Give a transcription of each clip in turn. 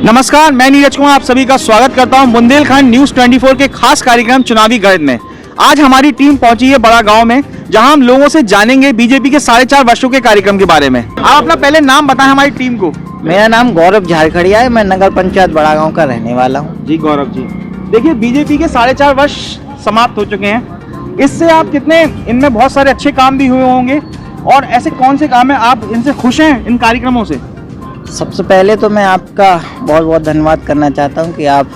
नमस्कार, मैं नीरज कुमार आप सभी का स्वागत करता हूं बुंदेलखंड न्यूज 24 के खास कार्यक्रम चुनावी गढ़ में। आज हमारी टीम पहुंची है बड़ा गांव में, जहां हम लोगों से जानेंगे बीजेपी के 4.5 वर्षों के कार्यक्रम के बारे में। आप अपना पहले नाम बताएं हमारी टीम को। मेरा नाम गौरव झारखड़िया है, मैं नगर पंचायत बड़ा गांव का रहने वाला हूं। जी गौरव जी, देखिए बीजेपी के 4.5 वर्ष समाप्त हो चुके हैं। इससे आप कितने, इनमें बहुत सारे अच्छे काम भी हुए होंगे, और ऐसे कौन से काम है आप इनसे खुश हैं, इन कार्यक्रमों से? सबसे पहले तो मैं आपका बहुत बहुत धन्यवाद करना चाहता हूं कि आप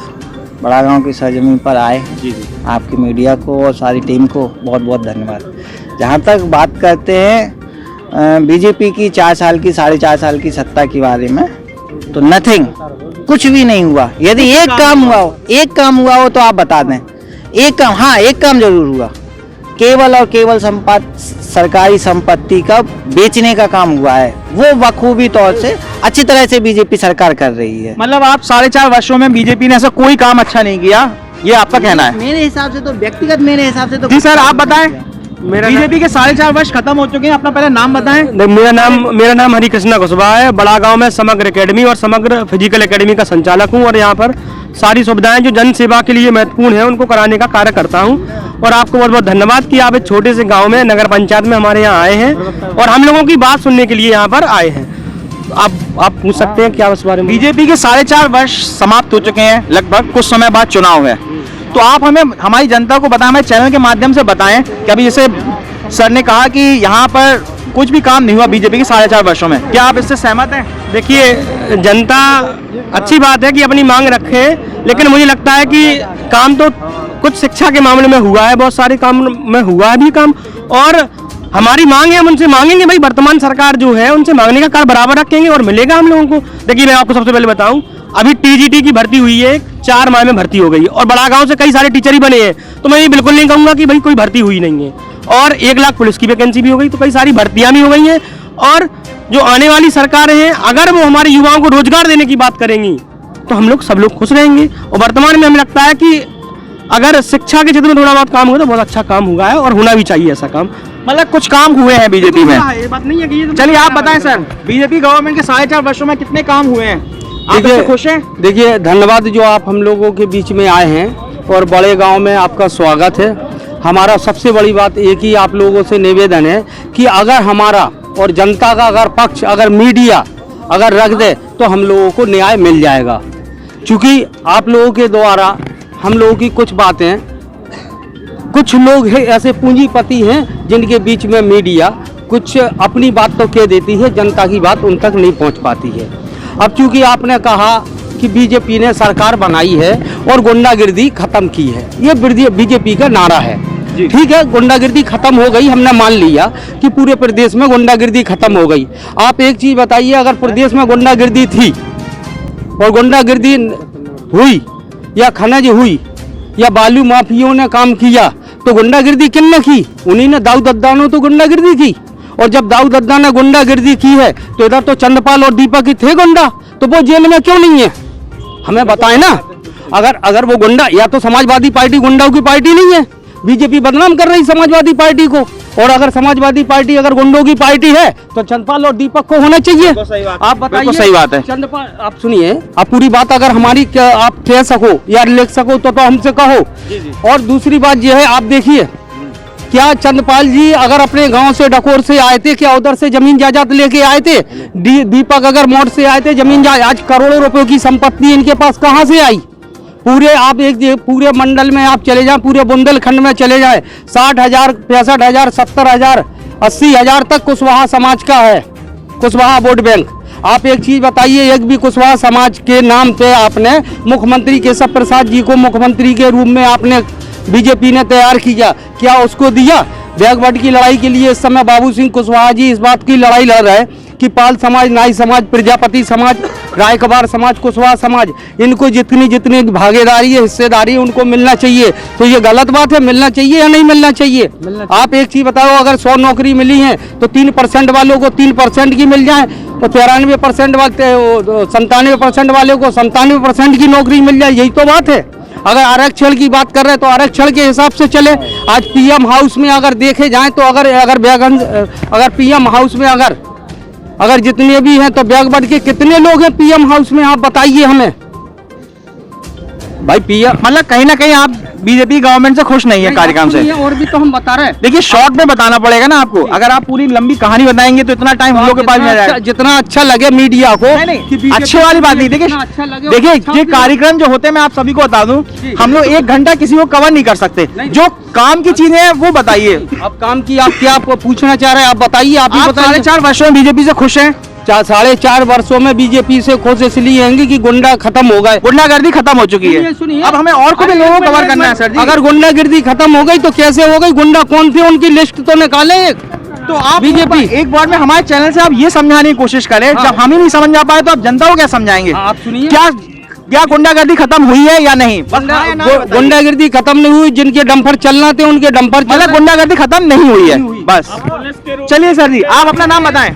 बड़ा गांव की सरजमीन पर आए। जी। आपकी मीडिया को और सारी टीम को बहुत बहुत धन्यवाद। जहां तक बात करते हैं बीजेपी की 4 साल की 4.5 साल की सत्ता के बारे में, तो नथिंग, कुछ भी नहीं हुआ। यदि एक काम हुआ हो तो आप बता दें। एक काम, हाँ एक काम जरूर हुआ, केवल और केवल सरकारी संपत्ति का बेचने का काम हुआ है। वो बखूबी तौर से अच्छी तरह से बीजेपी सरकार कर रही है। मतलब आप 4.5 वर्षों में बीजेपी ने ऐसा कोई काम अच्छा नहीं किया, ये आपका कहना है? मेरे हिसाब से तो, व्यक्तिगत मेरे हिसाब से तो। जी सर, आप बताएं। बीजेपी के 4.5 वर्ष खत्म हो चुके हैं, अपना पहले नाम बताएं। मेरा नाम हरिकृष्णा कुशवाहा है। बड़ा गांव में समग्र एकेडमी और समग्र फिजिकल एकेडमी का संचालक हूं, और यहां पर सारी सुविधाएं जो जन सेवा के लिए महत्वपूर्ण है उनको कराने का कार्य करता हूं। और आपको बहुत बहुत धन्यवाद कि आप एक छोटे से गांव में नगर पंचायत में हमारे यहाँ आए हैं और हम लोगों की बात सुनने के लिए यहाँ पर आए हैं। आप पूछ सकते हैं क्या उस बारे में? बीजेपी के 4.5 वर्ष समाप्त हो चुके हैं, लगभग कुछ समय बाद चुनाव है, तो आप हमें, हमारी जनता को बताएं, हमारे चैनल के माध्यम से बताएं कि अभी जैसे सर ने कहा कि यहाँ पर कुछ भी काम नहीं हुआ बीजेपी के 4.5 वर्षों में, क्या आप इससे सहमत हैं? देखिए, जनता अच्छी बात है कि अपनी मांग रखे, लेकिन मुझे लगता है कि काम तो कुछ शिक्षा के मामले में हुआ है, बहुत सारे काम में हुआ है भी काम, और हमारी मांग है, हम उनसे मांगेंगे भाई, वर्तमान सरकार जो है उनसे मांगने का कार्य बराबर रखेंगे और मिलेगा हम लोगों को। देखिए, मैं आपको सबसे पहले बताऊं, अभी टीजीटी की भर्ती हुई है, 4 माह में भर्ती हो गई, और बड़ा गांव से कई सारे टीचर ही बने हैं, तो मैं ये बिल्कुल नहीं कहूंगा कि भाई कोई भर्ती हुई नहीं है। और 1 लाख पुलिस की वैकेंसी भी हो गई, तो कई सारी भर्तियां भी हो गई हैं। और जो आने वाली सरकारें हैं, अगर वो हमारे युवाओं को रोजगार देने की बात करेंगी तो हम लोग सब लोग खुश रहेंगे। और वर्तमान में हमें लगता है कि अगर शिक्षा के क्षेत्र में थोड़ा बहुत काम हुआ तो बहुत अच्छा काम हुआ है, और होना भी चाहिए ऐसा काम। मतलब कुछ काम हुए हैं बीजेपी में, ये बात नहीं है कि ये तो चलिए आप बताएं सर, बीजेपी गवर्नमेंट के 4.5 वर्षों में कितने काम हुए हैं, आप इससे खुश हैं? देखिए, धन्यवाद जो आप हम लोगों के बीच में आए हैं, और बड़े गांव में आपका स्वागत है। हमारा सबसे बड़ी बात एक ही आप लोगों से निवेदन है कि अगर हमारा और जनता का अगर पक्ष, अगर मीडिया अगर रख दे तो हम लोगों को न्याय मिल जाएगा। क्योंकि आप लोगों के द्वारा हम लोगों की कुछ बातें, कुछ लोग हैं ऐसे पूंजीपति हैं जिनके बीच में मीडिया कुछ अपनी बात तो कह देती है, जनता की बात उन तक नहीं पहुंच पाती है। अब चूंकि आपने कहा कि बीजेपी ने सरकार बनाई है और गुंडागिर्दी खत्म की है, ये बीजेपी का नारा है। ठीक है, गुंडागिर्दी खत्म हो गई, हमने मान लिया कि पूरे प्रदेश में गुंडागिर्दी खत्म हो गई। आप एक चीज बताइए, अगर प्रदेश में गुंडागिर्दी थी और गुंडागिर्दी हुई या खनिज हुई या बालू माफियों ने काम किया, तो गुंडागिर्दी किसने की? उन्हीं ने, दाऊद अद्दा ने तो गुंडागिर्दी की। और जब दाऊद अद्दा ने गुंडागिर्दी की है तो इधर तो चंद्रपाल और दीपक ही थे गुंडा, तो वो जेल में क्यों नहीं है? हमें बताएं ना। अगर वो गुंडा, या तो समाजवादी पार्टी गुंडाओं की पार्टी नहीं है, बीजेपी बदनाम कर रही समाजवादी पार्टी को, और अगर समाजवादी पार्टी अगर गुंडों की पार्टी है तो चंद्रपाल और दीपक को होना चाहिए। आप बताइए। सही बात है। चंद्रपाल, आप सुनिए, आप पूरी बात अगर हमारी आप कह सको या लिख सको तो हमसे कहो। और दूसरी बात यह है, आप देखिए, क्या चंद्रपाल जी अगर अपने गांव से डकोर से आए थे, क्या उधर से जमीन जायदाद लेके आए थे? दीपक अगर मोड़ से आए थे जमीन जायदाद, आज करोड़ों रुपयों की संपत्ति इनके पास कहां से आई? पूरे आप पूरे मंडल में आप चले जाएं, पूरे बुंदेलखंड में चले जाएं, 60,000, 65,000, 70,000, 80,000 तक कुशवाहा समाज का है, कुशवाहा वोट बैंक। आप एक चीज बताइए, एक भी कुशवाहा समाज के नाम पे आपने मुख्यमंत्री केशव प्रसाद जी को मुख्यमंत्री के रूप में आपने बीजेपी ने तैयार किया, क्या उसको दिया? बैकवर्ड की लड़ाई के लिए इस समय बाबू सिंह कुशवाहा जी इस बात की लड़ाई लड़ रहे हैं कि पाल समाज, नाई समाज, प्रजापति समाज, रायकबार समाज, कुशवाहा समाज, इनको जितनी भागीदारी है, हिस्सेदारी है, उनको मिलना चाहिए। तो ये गलत बात है? मिलना चाहिए या नहीं मिलना चाहिए? आप एक चीज बताओ, अगर 100 नौकरी मिली है तो 3% वालों को 3% की मिल जाए, और 93% वाले, 97% वाले को 97% की नौकरी मिल जाए, यही तो बात है। अगर आरक्षण की बात कर रहे हैं तो आरक्षण के हिसाब से चले। आज पीएम हाउस में अगर देखे जाए तो अगर पीएम हाउस में अगर अगर जितने भी हैं तो बैकवर्ड के कितने लोग हैं पीएम हाउस में, आप बताइए हमें भाई। पीएम मतलब कहीं ना कहीं आप बीजेपी गवर्नमेंट से खुश नहीं है कार्यक्रम से। और भी तो हम बता रहे हैं। देखिए शॉर्ट में बताना पड़ेगा ना आपको, अगर आप पूरी लंबी कहानी बताएंगे तो इतना टाइम हम लोग के पास नहीं आएगा। जितना अच्छा लगे मीडिया को, नहीं, अच्छे वाली बात नहीं। देखिए देखिए ये कार्यक्रम जो होते हैं मैं आप सभी को बता दूं, हम लोग 1 घंटा किसी को कवर नहीं कर सकते। जो काम की चीजें हैं वो बताइए। अब काम की आप क्या पूछना चाह रहे हैं, आप बताइए। आप ही बताइए। 4.5 वर्षों में बीजेपी से खुश हैं? 4.5 वर्षों में बीजेपी से खुश इसलिए होंगे कि गुंडा खत्म हो गए, गुंडागर्दी खत्म हो चुकी है। अब हमें और को भी लोगों को कवर करना है सर जी। अगर गुंडागर्दी खत्म हो गई तो कैसे हो गई? गुंडा कौन थे उनकी लिस्ट तो निकाले। तो आप बीजेपी एक बार में हमारे चैनल से आप ये समझाने की कोशिश करें, जब हम ही नहीं समझ पाए तो आप जनता को क्या समझाएंगे? आप सुनिए, क्या गुंडागर्दी खत्म हुई है या नहीं? गुंडागर्दी खत्म नहीं हुई। जिनके डंपर चलना थे उनके डंपर, मतलब गुंडागर्दी खत्म नहीं हुई है बस। चलिए सर जी आप अपना नाम बताएं।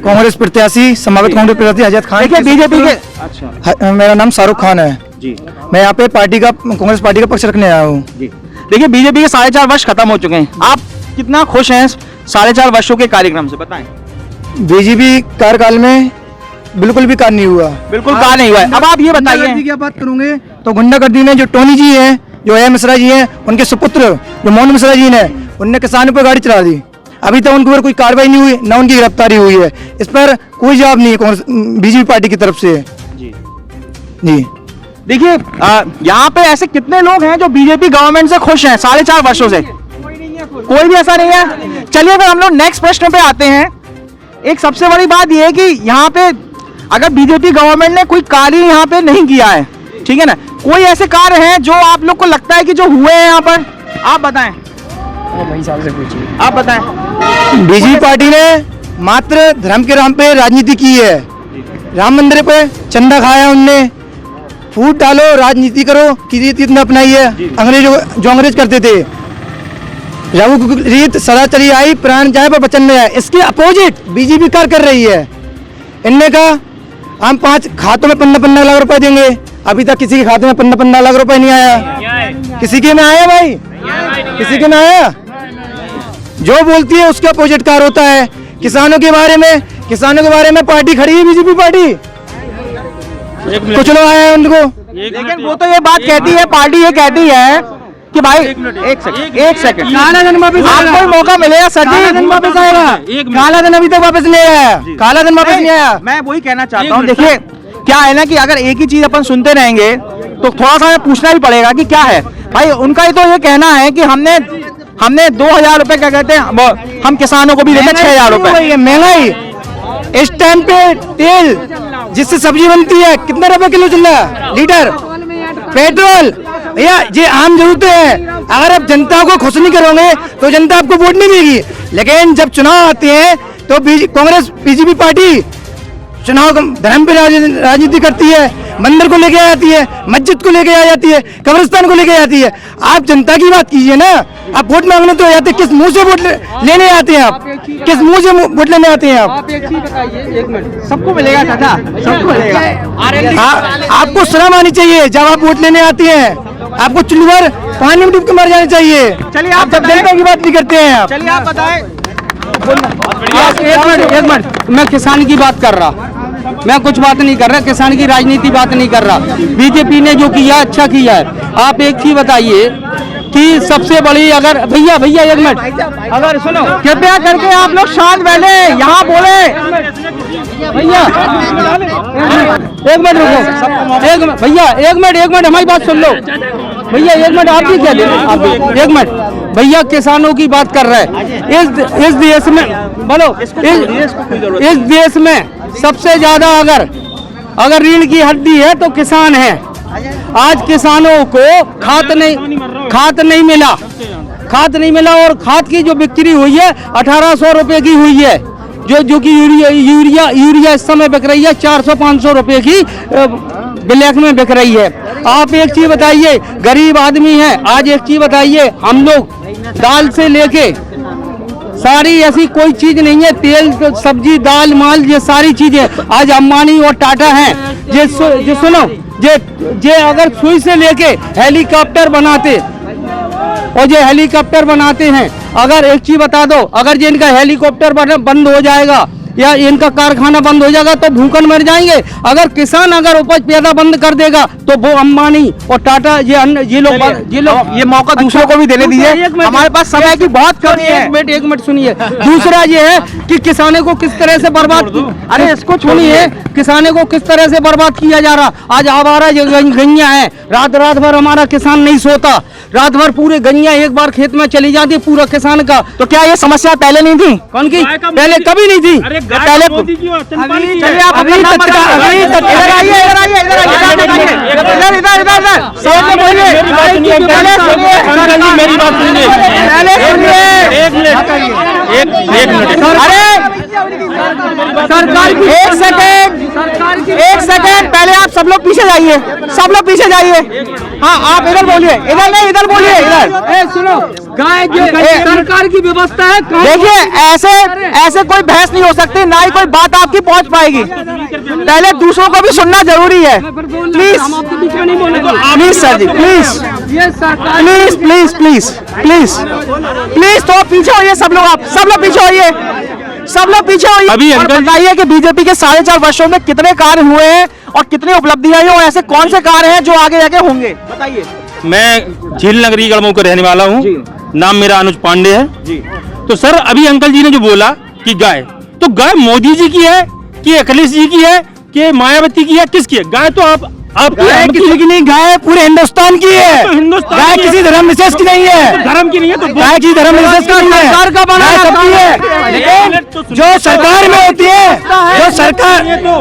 कांग्रेस प्रत्याशी, संभावित कांग्रेस प्रत्याशी अजय खान। देखिए बीजेपी के अच्छा, मेरा नाम शाहरुख खान है जी। मैं यहाँ पे कांग्रेस पार्टी का पक्ष रखने आया हूँ जी। देखिए बीजेपी के 4.5 वर्ष खत्म हो चुके हैं, आप कितना खुश हैं 4.5 वर्षों के कार्यक्रम से बताएं। बीजेपी कार्यकाल में बिल्कुल भी कार्य नहीं हुआ, बिल्कुल कार्य नहीं हुआ है। अब आप ये बताइए, क्या बात करूंगे तो गुंडागर्दी में जो टोनी जी हैं, जो ए मिश्रा जी हैं, उनके सुपुत्र जो मोहन मिश्रा जी ने, उनने किसानों पर गाड़ी चला दी। अभी तक उनके ऊपर कोई कार्रवाई नहीं हुई, ना उनकी गिरफ्तारी हुई है। इस पर कोई जवाब नहीं है कांग्रेस बीजेपी पार्टी की तरफ से जी। जी देखिए यहाँ पे ऐसे कितने लोग हैं जो बीजेपी गवर्नमेंट से खुश हैं 4.5 वर्षों से? कोई भी ऐसा नहीं है। चलिए फिर हम लोग नेक्स्ट प्रश्न पे आते हैं। एक सबसे बड़ी बात यह है कि यहाँ पे अगर बीजेपी गवर्नमेंट ने कोई कार्य यहाँ पे नहीं किया है, ठीक है ना, कोई ऐसे कार्य हैं जो आप लोग को लगता है कि जो हुए हैं यहाँ पर, आप बताएं। आप बताएं। बीजेपी पार्टी ने मात्र धर्म के नाम पे राजनीति की है। राम मंदिर पे चंदा खाया उनने, फूट डालो राजनीति करो की रीत इतना अपनाई है। अंग्रेज करते थे, रघु रीत सदा चली आई, प्राण जाए पर वचन में आए। इसके अपोजिट बीजेपी कार्य कर रही है। इनने कहा हम 5 खातों में 15 लाख रुपए देंगे, अभी तक किसी के खाते में 15 लाख रुपए नहीं आया। किसी के में आया भाई? किसी के में आया? जो बोलती है उसके अपोजिट कार्य होता है। किसानों के बारे में पार्टी खड़ी है बीजेपी पार्टी, कुछ लोग आए हैं उनको। लेकिन वो तो ये बात कहती है, पार्टी ये कहती है कि भाई एक सेकंड काला धन वापस आपको मौका मिलेगा सर जी, वापस आएगा। काला धन अभी तक वापस नहीं आया, काला धन वापस नहीं आया। मैं वही कहना चाहता हूँ। देखिए क्या है ना कि अगर एक ही चीज अपन सुनते रहेंगे तो थोड़ा सा पूछना भी पड़ेगा कि क्या है भाई। उनका ही तो ये कहना है कि हमने 2000 रुपए क्या कहते हैं, हम किसानों को भी देते 6000 रुपए। महंगाई इस टाइम पे तेल जिससे सब्जी बनती है कितना रुपए किलो चल रहा है लीटर? पेट्रोल भैया ये आम जरूरतें हैं। अगर आप जनता को खुश नहीं करोगे तो जनता आपको वोट नहीं देगी। लेकिन जब चुनाव आते हैं तो कांग्रेस बीजेपी पार्टी चुनाव धर्म पे राजनीति करती है, मंदिर को लेके आ जाती है, मस्जिद को लेके आ जाती है, कब्रिस्तान को लेके आ जाती है। आप जनता की बात कीजिए ना। आप वोट मांगने तो आते, किस मुंह से वोट लेने आते हैं? आप किस मुंह से वोट लेने आते हैं? आप एक चीज बताइए, 1 मिनट। सबको मिलेगा चाचा, सबको मिलेगा। आपको शर्म आनी चाहिए जब आप वोट लेने आते हैं। आपको चुल्लू भर पानी में डूब के मर जाना चाहिए। चलिए आप जब जनता की बात नहीं करते हैं आप। चलिए आप बताएं। एक मिनट, मैं किसान की बात कर रहा, मैं कुछ बात नहीं कर रहा, किसान की राजनीति बात नहीं कर रहा। बीजेपी ने जो किया अच्छा किया है। आप एक चीज बताइए कि सबसे बड़ी, अगर भैया 1 मिनट, अगर सुनो कृपया करके आप लोग शांत बैठे, यहाँ बोले भैया 1 मिनट रुको, भैया 1 मिनट हमारी बात सुन लो भैया। 1 मिनट आप भी क्या दे, आप 1 मिनट भैया, किसानों की बात कर रहे हैं। इस देश में बोलो, इस देश में सबसे ज्यादा अगर रीढ़ की हड्डी है तो किसान है। आज किसानों को खाद नहीं मिला और खाद की जो बिक्री हुई है 1800 रुपए की हुई है, जो कि यूरिया इस समय बिक रही है 400-500 रुपए की ब्लैक में बिक रही है। आप एक चीज बताइए, गरीब आदमी है। आज एक चीज बताइए, हम लोग दाल से लेके सारी ऐसी कोई चीज नहीं है, तेल सब्जी दाल माल ये सारी चीजें आज अंबानी और टाटा हैं। ये सुनो, ये अगर सुई से लेके हेलीकॉप्टर बनाते और ये हेलीकॉप्टर बनाते हैं, अगर एक चीज बता दो, अगर ये इनका हेलीकॉप्टर बंद हो जाएगा या इनका कारखाना बंद हो जाएगा तो भूखन मर जाएंगे। अगर किसान अगर उपज पैदा बंद कर देगा तो वो अंबानी और टाटा ये लोग ये मौका दूसरों को भी देने दीजिए, हमारे पास समय की बहुत कमी है। एक मिनट सुनिए। दूसरा ये है कि किसानों को किस तरह से बर्बाद, अरे इसको छोड़िए, किसानों को किस तरह से बर्बाद किया जा रहा। आज हमारा जो गैया है, रात भर हमारा किसान नहीं सोता, रात भर पूरे गैया एक बार खेत में चली जाती पूरा किसान का। तो क्या ये समस्या पहले नहीं थी? कौन की? पहले कभी नहीं थी। पहले चलिए आप अपना नाम बताइए। इधर आइए, इधर आइए, इधर आइए, इधर इधर इधर सामने बोलिए। मेरी बात सुनिए, पहले सुनिए, एक मिनट। अरे सरकार की एक सेकंड पहले आप सब लोग पीछे जाइए, सब लोग पीछे जाइए। हाँ आप इधर बोलिए, इधर नहीं, इधर बोलिए, इधर। सुनो, गाय सरकार की व्यवस्था है। देखिए ऐसे कोई बहस नहीं हो सकती, ना ही कोई बात आपकी पहुंच पाएगी। पहले दूसरों को भी सुनना जरूरी है। Please please sir ji, please please please please please please तो पीछे होइए सब लोग, आप सब लोग पीछे होइए, सब लोग पीछे होइए। अभी और बताइए कि बीजेपी के 4.5 वर्षों में कितने कार्य हुए हैं और कितनी उपलब्धियां हैं और ऐसे कौन से कार्य हैं जो आगे जाके होंगे, बताइए। मैं झील नगरी गढ़मऊ का रहने वाला हूँ, नाम मेरा अनुज पांडे है जी। तो सर अभी अंकल जी ने जो बोला कि गाय, तो गाय मोदी जी की है कि अखिलेश जी की है कि मायावती की है, किसकी है गाय? तो आप गाय किसी की नहीं, गाय पूरे हिंदुस्तान की है। तो हिंदुस्तान गाय किसी धर्म विशेष की नहीं है, धर्म की नहीं है, तो गाय किसी धर्म विशेष की नहीं है, सरकार का बना गाय सबकी है। लेकिन जो सरकार में होती है,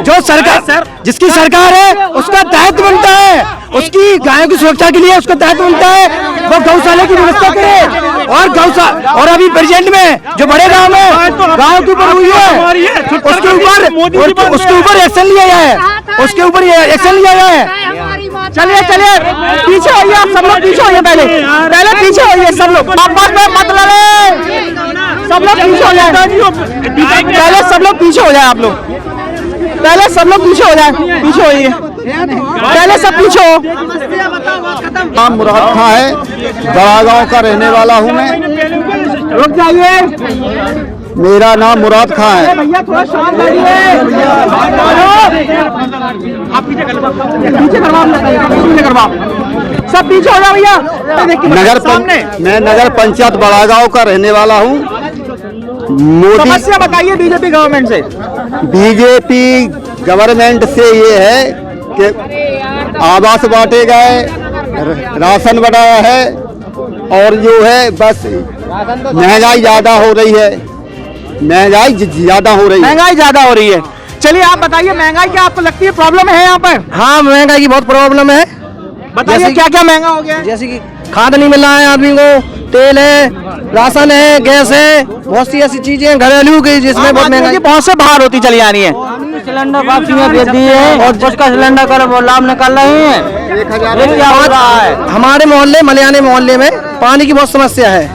जो सरकार जिसकी सरकार है उसका दायित्व बनता है, उसकी गायों की सुरक्षा के लिए उसका दायित्व बनता है वो गौशाला की व्यवस्था करे। और गौशाला और अभी प्रेजेंट में जो बड़े गांव में गायों के ऊपर हुई है उसके ऊपर एक्शन लिया गया है, उसके ऊपर एक्शन लिया गया है। चलिए चलिए पीछे होइए, आप सब लोग पीछे होइए, पहले पीछे होइए सब लोग, आपस में मत लड़े, सब लोग पीछे हो जाए, पहले सब लोग पीछे हो जाए, आप लोग पहले सब लोग पीछे हो जाए, पीछे होइए, पहले सब पीछे हो। नाम मुराद खां है, बड़ागांव का रहने वाला हूँ मैं। रुक जाइए, मेरा नाम मुराद खां है। भैया थोड़ा शांत बैठिए, आप पीछे करवाओ, पीछे करवाओ, सब पीछे हो जाओ भैया। मैं नगर पंचायत बड़ागांव का रहने वाला हूँ। मोदी समस्या बताइए बीजेपी गवर्नमेंट से। बीजेपी गवर्नमेंट से ये है कि आवास बांटे गए, राशन बढ़ाया है और जो है बस महंगाई ज्यादा हो रही है, महंगाई ज्यादा हो रही है। महंगाई ज्यादा हो रही है। चलिए आप बताइए, महंगाई क्या आपको लगती है प्रॉब्लम है यहाँ पर? हाँ, महंगाई की बहुत प्रॉब्लम है। बताइए क्या क्या महंगा हो गया है? जैसे कि खाद नहीं मिल रहा है आदमी को, तेल है, राशन है, गैस है, बहुत सी ऐसी चीजें घरेलू की जिसमें बहुत महंगाई बहुत से बाहर होती चली आ रही है। सिलेंडर वापसी में भेज दिए हैं और जिसका सिलेंडर कर वो लाभ निकाल रहे हैं। ये क्या हो रहा है? हमारे मोहल्ले मलयानी मोहल्ले में पानी की बहुत समस्या है।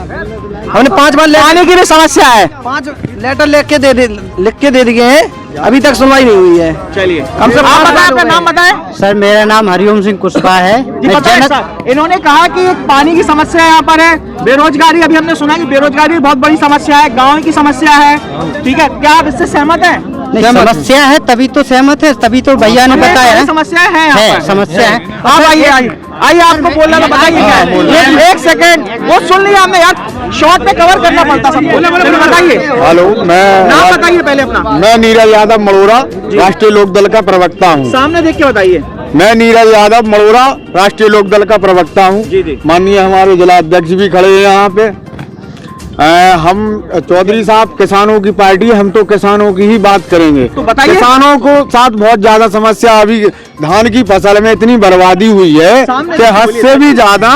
हमने 5 बार पानी की भी समस्या है, 5 लेटर लिख के दे दिए हैं, अभी तक सुनवाई नहीं हुई है। चलिए आप बताएं, अपना नाम बताएं। सर मेरा नाम हरिओम सिंह कुशवाहा है। जी बताएं सर। इन्होंने कहा कि एक पानी की समस्या यहाँ पर है, बेरोजगारी, अभी हमने सुना कि बेरोजगारी बहुत बड़ी समस्या है, गाँव की समस्या है, ठीक है, क्या आप इससे सहमत हैं? नहीं, समस्या है तभी तो सहमत है, तभी तो भैया ने बताया समस्या है यहाँ पर। समस्या है। आप आइए आइए, आपको बोलना था, बताइए क्या है? एक सेकंड, वो सुन लिया हमने यार, शॉर्ट में कवर करना पड़ता सबको। बताइए, हेलो, नाम बताइए पहले अपना। मैं नीरज यादव मड़ोरा, राष्ट्रीय लोकदल का प्रवक्ता हूँ। सामने देख के बताइए। मैं नीरज यादव मड़ोरा, राष्ट्रीय लोकदल का प्रवक्ता हूँ। माननीय हमारे जिला अध्यक्ष भी खड़े हैं यहाँ पे। हम चौधरी साहब किसानों की पार्टी, हम तो किसानों की ही बात करेंगे। तो बताइए, किसानों को साथ बहुत ज्यादा समस्या, अभी धान की फसल में इतनी बर्बादी हुई है कि हद से भी ज्यादा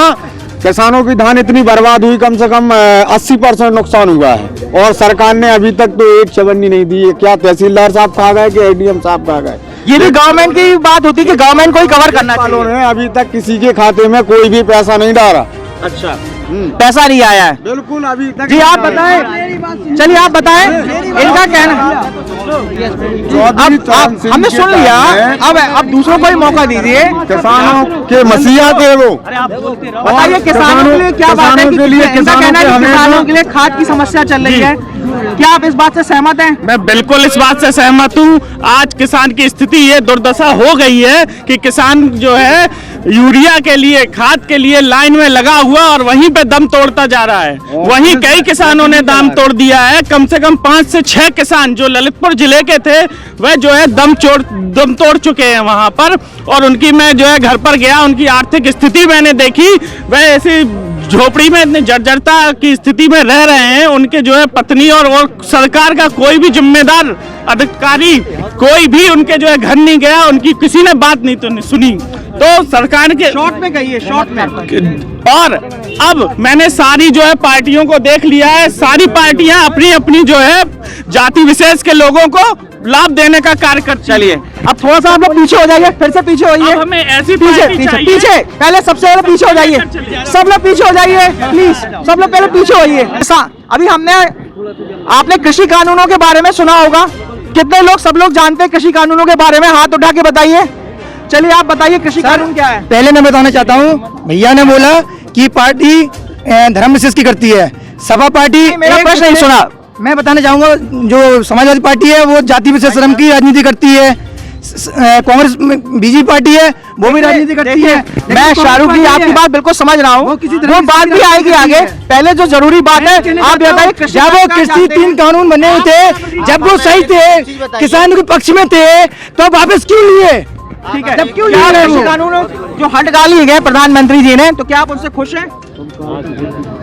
किसानों की धान इतनी बर्बाद हुई, कम से कम 80% नुकसान हुआ है और सरकार ने अभी तक तो एक चवन्नी नहीं दी है। क्या तहसीलदार साहब कहा गए कि एडीएम साहब कहा गए? ये भी गवर्नमेंट की बात होती है कि गवर्नमेंट को ही कवर करना चाहिए। अभी तक किसी के खाते में कोई भी पैसा नहीं डाला। अच्छा, पैसा नहीं आया है? बिल्कुल अभी तक। जी आप बताएं, चलिए आप बताएं, इनका कहना। हमने सुन लिया, अब दूसरों को ही मौका दीजिए। किसानों के मसीहा थे वो। बताइए किसानों के लिए क्या बात है कि इनका कहना है कि किसानों के लिए खाद की समस्या चल रही है, क्या आप इस बात से सहमत हैं? मैं बिल्कुल इस बात से सहमत हूँ। आज किसान की स्थिति ये दुर्दशा हो गई है कि किसान जो है यूरिया के लिए, खाद के लिए लाइन में लगा हुआ और वहीं पे दम तोड़ता जा रहा है। वहीं कई किसानों ने दम तोड़ दिया है। कम से कम 5 से 6 किसान जो ललितपुर जिले के थे वह जो है दम तोड़ चुके हैं वहां पर। और उनकी मैं जो है घर पर गया, उनकी आर्थिक स्थिति मैंने देखी, वह ऐसी झोपड़ी में इतनी जर्जरता की स्थिति में रह रहे हैं। उनके जो है पत्नी और सरकार का कोई भी जिम्मेदार अधिकारी कोई भी उनके जो है घर नहीं गया, उनकी किसी ने बात नहीं सुनी। तो सरकार के शॉर्ट में कहिए, शॉर्ट में। और अब मैंने सारी जो है पार्टियों को देख लिया है। सारी पार्टियां अपनी अपनी जो है जाति विशेष के लोगों को लाभ देने का कार्य कर। चलिए अब थोड़ा सा आप लोग पीछे हो जाइए, फिर से पीछे होइए। अब हमें ऐसी पीछे पार्टी पीछे चाहिए। पीछे पहले सबसे पहले पीछे हो जाइए, सब लोग पीछे हो जाइए प्लीज, सब लोग पहले पीछे होइए। अभी हमने, आपने कृषि कानूनों के बारे में सुना होगा। कितने लोग, सब लोग जानते हैं कृषि कानूनों के बारे में? हाथ उठा के बताइए। चलिए आप बताइए कृषि कानून क्या है? पहले मैं बताना चाहता हूँ, भैया ने बोला कि पार्टी धर्म विशेष की करती है, सपा पार्टी। मेरा प्रश्न नहीं सुना। मैं बताना चाहूंगा, जो समाजवादी पार्टी है वो जाति विशेष धर्म की राजनीति करती है। कांग्रेस बीजेपी पार्टी है वो भी राजनीति करती है। मैं शाहरुख जी आपकी बात बिल्कुल समझ रहा हूँ, वो बात भी आएगी आगे। पहले जो जरूरी बात है आप बताइए, जब वो कृषि 3 कानून बने हुए थे, जब वो सही थे, किसानों के पक्ष में थे, तो वापस क्यों लिए? ठीक है, जब क्यों क्या लिए कृषि कानून जो हटा लिए गए प्रधानमंत्री जी ने, तो क्या आप उनसे खुश हैं?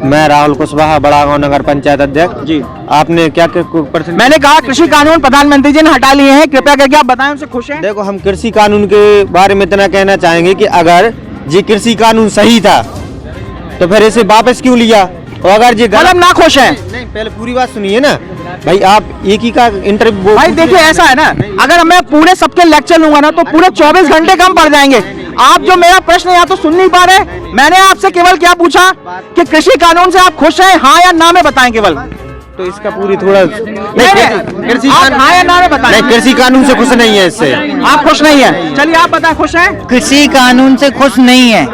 मैं राहुल कुशवाहा, बड़ा गांव नगर पंचायत अध्यक्ष जी। आपने क्या मैंने कहा कृषि कानून प्रधानमंत्री जी ने हटा लिए हैं, कृपया करके आप बताएं उनसे खुश हैं? देखो, हम कृषि कानून के बारे में इतना कहना चाहेंगे कि अगर ये कृषि कानून सही था तो फिर इसे वापस क्यों लिया? और अगर ये मतलब ना खुश हैं? नहीं, पहले पूरी बात सुनिए ना भाई, आप एक ही का इंटरव्यू। भाई देखिए ऐसा है ना, अगर मैं पूरे सबके लेक्चर लूंगा ना तो पूरे 24 घंटे कम पड़ जाएंगे। आप जो मेरा प्रश्न या तो सुन नहीं पा रहे। मैंने आपसे केवल क्या पूछा कि कृषि कानून से आप खुश हैं, हाँ या ना में बताएं केवल। तो इसका पूरी थोड़ा नहीं, आप हाँ या ना में बताएं। कृषि कानून से खुश नहीं है, इससे आप खुश नहीं है? चलिए आप बताएं खुश हैं? कृषि कानून से खुश नहीं है।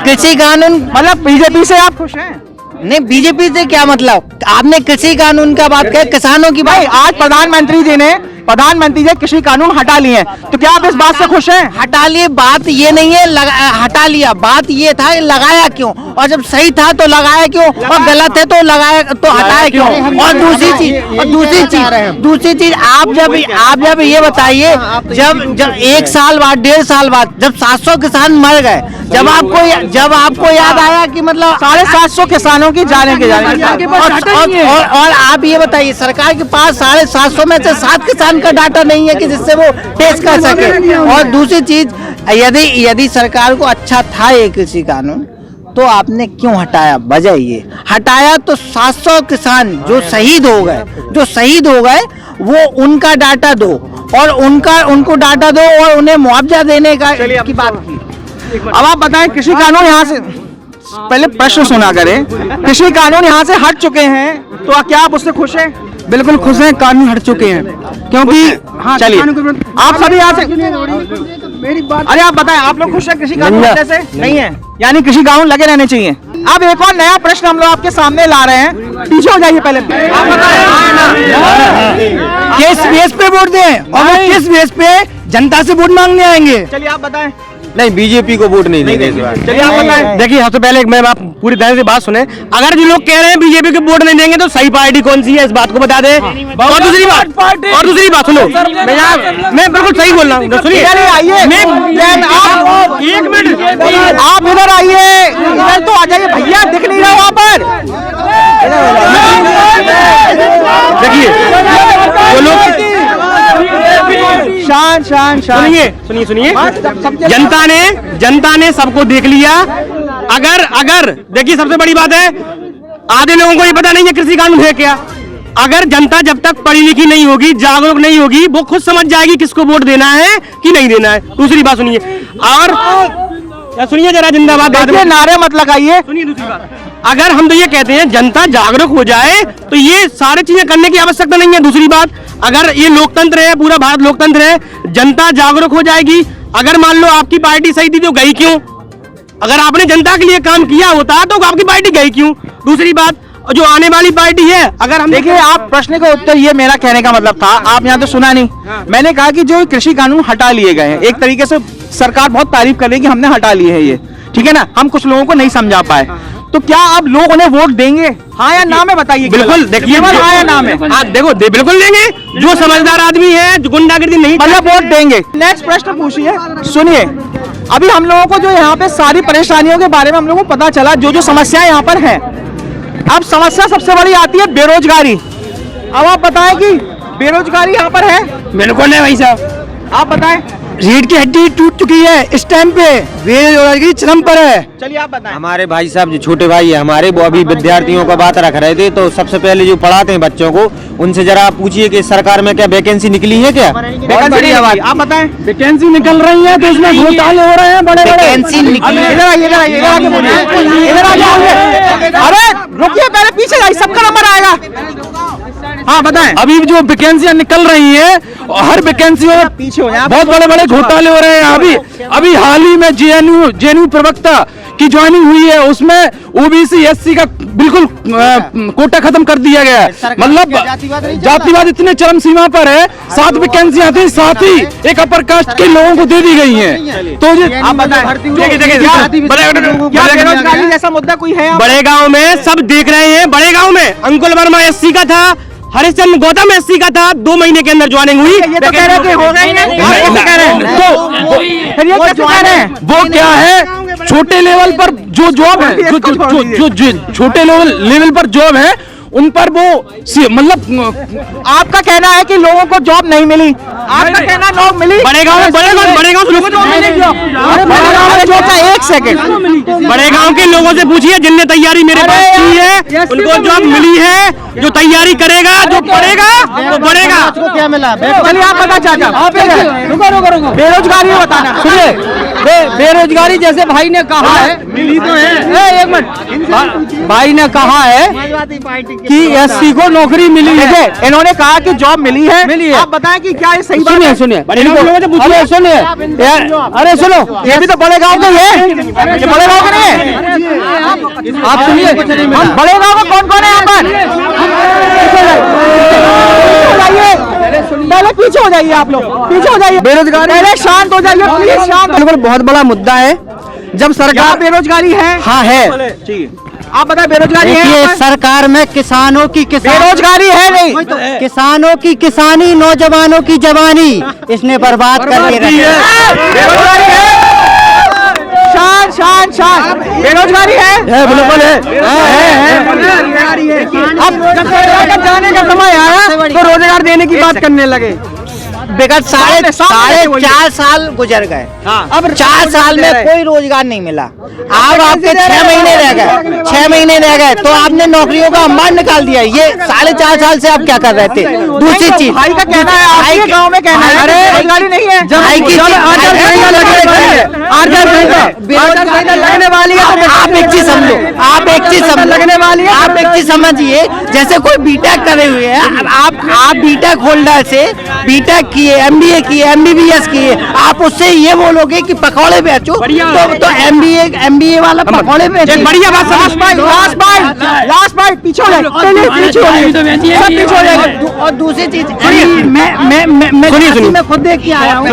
कृषि कानून मतलब बीजेपी से आप खुश हैं? नहीं, बीजेपी से क्या मतलब? आपने कृषि कानून का बात किया, किसानों की भाई बात। आज प्रधानमंत्री जी ने कृषि कानून हटा लिए हैं, तो क्या आप इस बात से खुश हैं? हटा लिए, बात ये नहीं है हटा लिया, बात ये था लगाया क्यों, और जब सही था तो लगाया क्यों, और गलत है तो लगाया तो हटाया क्यों। और दूसरी चीज आप जब ये बताइए, जब 1 साल बाद, 1.5 साल बाद जब 700 किसान मर गए, जब आपको याद आया कि मतलब 750 किसानों की जाने के और आप ये बताइए, सरकार के पास 750 में से 7 किसान का डाटा नहीं है कि जिससे वो टेस्ट कर सके। और दूसरी चीज, यदि सरकार को अच्छा था ये कृषि कानून, तो आपने क्यों हटाया? वजह ये हटाया तो 700 किसान जो शहीद हो गए वो उनका डाटा दो, और उनको डाटा दो और उन्हें मुआवजा देने की बात की। अब आप बताएं, कृषि कानून यहाँ से, पहले प्रश्न सुना करें, कृषि कानून यहाँ से हट चुके हैं, तो क्या आप उससे खुश हैं? बिल्कुल खुश हैं, कानून हट चुके हैं, क्योंकि हाँ, चलिए आप सभी यहाँ से, मेरी बात। अरे आप बताएं, आप लोग खुश हैं कृषि कानून हटने से? नहीं है, यानी कृषि कानून लगे रहने चाहिए। अब एक और नया प्रश्न हम लोग आपके सामने ला रहे हैं, पीछे हो जाइए पहले। आप बताएं किस बेस पे वोट दें, और वो किस बेस पे जनता से वोट मांगने आएंगे? चलिए आप बताएं। नहीं, बीजेपी को वोट नहीं देंगे इस बार। चलिए आप बताएं। देखिए, सबसे पहले मैं आप पूरी ध्यान से बात सुने। अगर जो लोग कह रहे हैं बीजेपी को वोट नहीं देंगे, तो सही पार्टी कौन सी है इस बात को बता दे। और दूसरी बात सुनो, मैं बिल्कुल सही बोल रहा हूँ, सुनिए। आइए, आप 1 मिनट, आप इधर आइए, इधर तो आ जाइए भैया, दिख नहीं रहा वहाँ पर। देखिए वो लोग, शान सुनिए, जनता ने सबको देख लिया। अगर देखिए, सबसे बड़ी बात है, आधे लोगों को ये पता नहीं है कृषि कानून है क्या। अगर जनता जब तक पढ़ी लिखी नहीं होगी, जागरूक नहीं होगी, वो खुद समझ जाएगी किसको वोट देना है कि नहीं देना है। दूसरी बात सुनिए, और सुनिए जरा, जिंदाबाद नारे मत लगाइए। सुनिए दूसरी बात, अगर हम तो ये कहते हैं जनता जागरूक हो जाए, तो ये सारी चीजें करने की आवश्यकता नहीं है। दूसरी बात, अगर ये लोकतंत्र है, पूरा भारत लोकतंत्र है, जनता जागरूक हो जाएगी। अगर मान लो आपकी पार्टी सही थी तो गई क्यों? अगर आपने जनता के लिए काम किया होता तो आपकी पार्टी गई क्यों? दूसरी बात, और जो आने वाली पार्टी है, अगर हम देखिए, आप प्रश्न का उत्तर, ये मेरा कहने का मतलब था, आप यहाँ तो सुना नहीं। मैंने कहा कि जो कृषि कानून हटा लिए गए हैं, एक तरीके से सरकार बहुत तारीफ कर रही है कि हमने हटा लिए हैं ये, ठीक है ना, हम कुछ लोगों को नहीं समझा पाए, तो क्या आप लोग उन्हें वोट देंगे, हाँ या ना में बताइए। बिल्कुल, देखिए हाँ या ना में, हाँ देखो बिल्कुल देंगे, जो समझदार आदमी है, जो गुंडागर्दी नहीं, मतलब वोट देंगे। नेक्स्ट प्रश्न पूछिए, सुनिए, अभी हम लोगों को जो यहाँ पे सारी परेशानियों के बारे में हम लोगों को पता चला, जो जो समस्याएं यहाँ पर हैं। अब समस्या सबसे बड़ी आती है बेरोजगारी। अब आप बताएं कि बेरोजगारी यहाँ पर है? बिल्कुल है भाई साहब। आप बताएं। रीढ़ की हड्डी टूट चुकी है इस टाइम पे, बेरोजगारी चरम पर है। चलिए आप बताएं। हमारे भाई साहब जो छोटे भाई है हमारे, वो अभी विद्यार्थियों का बात रख रहे थे, तो सबसे पहले जो पढ़ाते हैं बच्चों को, उनसे जरा आप पूछिए कि सरकार में क्या वैकेंसी निकली है क्या? बहुत बड़ी आवाज। आप बताएं। वैकेंसी निकल रही है तो उसमें घोटाले हो रहे हैं बड़े बड़े। इधर आइए, इधर आइए, इधर आके बोलिए, इधर आके बोलिए। अरे रुकिए, पहले पीछे जाइए, सबका नंबर आएगा। हाँ बताएं। अभी जो वैकेंसियां निकल रही है, हर वैकेंसी में पीछे हो जाए, बहुत बड़े बड़े घोटाले हो रहे हैं। अभी हाल ही में जेएनयू प्रवक्ता की ज्वाइनिंग हुई है, उसमें ओबीसी एससी का बिल्कुल कोटा खत्म कर दिया गया है। मतलब जातिवाद इतने चरम सीमा पर है, 7 वैकेंसियां थी, साथ ही एक अपर कास्ट के लोगों को दे दी गई हैं। तो आप बताएं, बेरोजगारी जैसा मुद्दा कोई है? बड़े गांव में सब देख रहे हैं, बड़े गांव में अंकुल वर्मा एससी का था, हरिश्चंद्र गौतम एससी का था, 2 महीने के अंदर ज्वाइनिंग हुई। ये तो कह रहे हैं कि हो गई है, फिर ये कैसे कह रहे हैं? वो क्या है, छोटे लेवल पर जो जॉब है, जो छोटे लेवल पर जॉब है, उन पर वो मतलब आपका कहना है कि लोगों को जॉब नहीं मिली, आपका कहना जॉब मिली? बड़े गांव में लोगों को जॉब मिली। अरे बड़े गांव में जॉब का 1 सेकंड, बड़े गांव के लोगों से पूछिए जिनने तैयारी मेरे पास की है, उनको जॉब मिली है। जो तैयारी करेगा, जो पढ़ेगा, वो बढ़ेगा। क्या मिला? चलिए आप बता चाचा, रुको, बेरोजगारी बताना। सुनिए, बेरोजगारी जैसे भाई ने कहा है, मिली तो है। एक मिनट, भाई ने कहा है कि एससी को नौकरी मिली है। इन्होंने कहा कि जॉब मिली है। आप बताएं कि क्या ये सही बात है? सुनिए, बड़े गांव के लोगों से पूछिए। अरे सुनिए, अरे सुनो, ये भी तो बड़े गांव का ही है, ये बड़े गांव का नहीं है। आप सुनिए, बड़े गांव में कौन कौन है यहाँ पर? पहले पीछे हो जाइए, आप लोग पीछे हो जाइए। बेरोजगारी, पहले शांत हो जाइए प्लीज, शांत। बिल्कुल बहुत बड़ा मुद्दा है। जब सरकार बेरोजगारी है, हाँ है, आप बताएं बेरोजगारी है? देखिए सरकार में किसानों की बेरोजगारी है नहीं, किसानों की किसानी, नौजवानों की जवानी इसने बर्बाद करके रखी है। बेरोजगारी है, शान बेरोजगारी है, बिल्कुल है। अब जब जाने का समय आया तो रोजगार देने की बात करने लगे। विगत साढ़े 4 साल गुजर गए, अब 4 साल में कोई रोजगार नहीं मिला। अब आपके 6 महीने रह गए, 6 महीने रह गए तो आपने नौकरियों का अंबार निकाल दिया। ये 4.5 साल से आप क्या कर रहे थे? दूसरी चीज, भाई का कहना है, आपके गांव में कहना है रोजगारी नहीं है। भाई की लगने वाली है, आप एक चीज समझो, आप एक चीज समझ लगने वाली है, आप एक चीज समझिए, जैसे कोई बीटेक करे हुए हैं, आप बीटेक होल्डर से बीटेक किए, एमबीए किए, एमबीबीएस किए, आप उससे ये बोलोगे कि पकौड़े बेचो, तो एमबीए वाला पकौड़े बेचे। बढ़िया बात। लास्ट बाइट पीछे हो जाए, पीछे हो जाए। और दूसरी चीज, मैं खुद देख के आया हूँ।